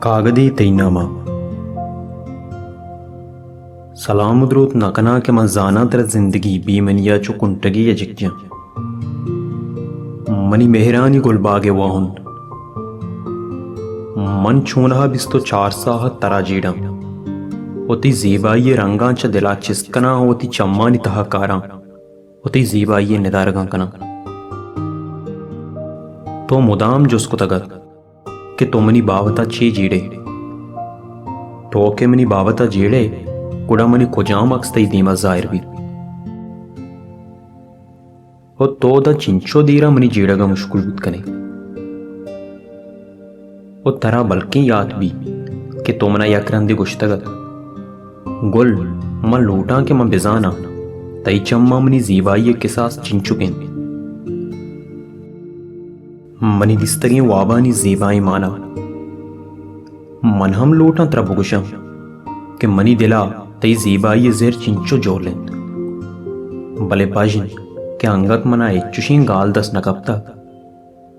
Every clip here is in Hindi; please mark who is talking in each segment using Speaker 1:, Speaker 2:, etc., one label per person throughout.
Speaker 1: कागदी तैनामा सलाम द्रोत नकना के मजाना तर जिंदगी बीमनिया चो कुंटगी यजिक्या मनी मेहरानी गुलबागे वाहुन मन छूनहा बिस्तो चारसाह तराजीड़ा ओती जीबाई रंगा च दिला चिस्कना ओती चम्मानी तहकारा ओती जीबाई निदारगा कना तो मुदाम जुस्को तगत कि तो मनी बावता ची जीड़े तो के मनी बावता जीड़े कुड़ा मनी खुजाम अक्सतई दीमा जाहिर भी ओ तो द चिंचो दीरा मनी जीड़गा मुश्किल बुत कने ओ तरा बल्कि याद भी कि तो मना यकरंदी गुश्तगत गुल मन लूटा के मन बिजाना तई चम्मा मनी जीबाई के साथ चिंचुकें मनी दिस्तगी वाबानी जीबाई माना मन हम लोटा त्रबुगुशा कि मनी दिला तई जीबाई जेर चिंचो जोलें भले बाजिन के अंगक मना एचुशीं गाल दस नकबता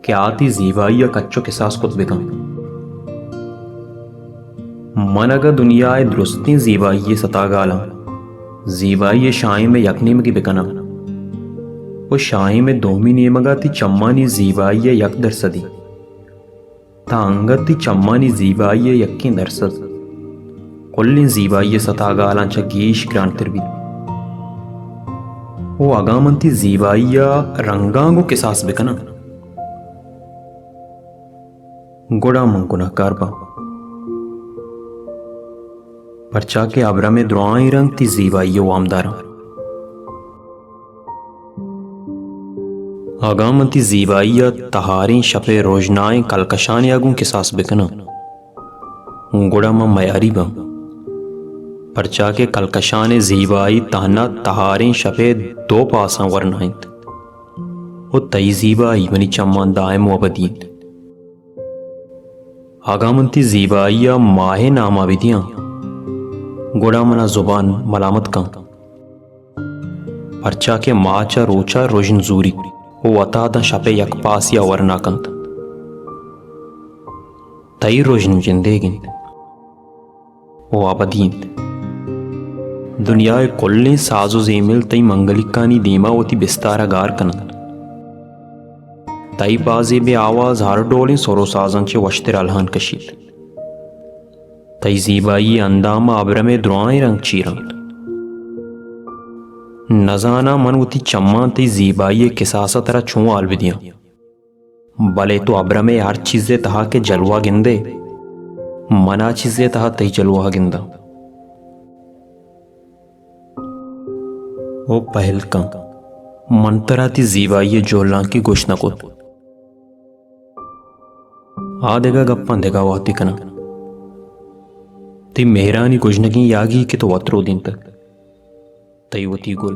Speaker 1: कि आती जीबाई कच्चो के सास कुत बिका मन अगर दुनिया दुरुस्ती जीबाई सतागाला जीबाई शाही में यकनीम की बिकना वो शाही में दोमी नेमगा ती चम्मानी जीबाई यक दरसदी ता अंगत ती चम्मानी जीबाई यक्की दरसद कुल्ली जीबाई सतागाला च गीश क्रांतिर भी वो अगामंती जीबाई रंगांगो के सास बिकना गुड़ा मंकुना कारबा परचा के अबरा में दुआई रंग ती जीबाई वामदारा आगामती जीबाइया तहारी शपे रोजनाएं कलकशान यागों के सास बिकना गुड़ा में मयारी बम परचा के कलकशान जीबाई तहना तहारी शपे दो पासा वरनाइंत वो तई जीबाई मनी चम्मान दायम वबदीत आगामती जीबाइया माहे नामा विधियां गुड़ा मना जुबान मलामत का परचा के माचा रोचा रोजन जूरी वो वता द शपे यक पास या वरनाकंत तई रोजन जिंदेगिन वो आबदीन दुनिया कोल्ले साजो जेमिल तई मंगलिकानी दीमा वती बिस्तारा गार कनत तई बाजे बे आवाज हर डोली सोरो साजन चे वश्तिर अलहान कशीत तई जीबाई अंदामा अब्र में दुआएं रंग चीरंत नजाना मन उती चम्मा ती जीबाई किसासा तरह छुआ अलविदियां भले तो अब्र में हर चीजें तहा के जलवा गिंदे मना चीजें तहा तई जलवा गिंदा वो पहल का मंतरा ती जीबाई जोलना की घोषणा को आ देगा गप्पा देगा वाती कना ती मेहरानी गुजनगी यागी कि तो वत्रो दिन तक तई वती गुल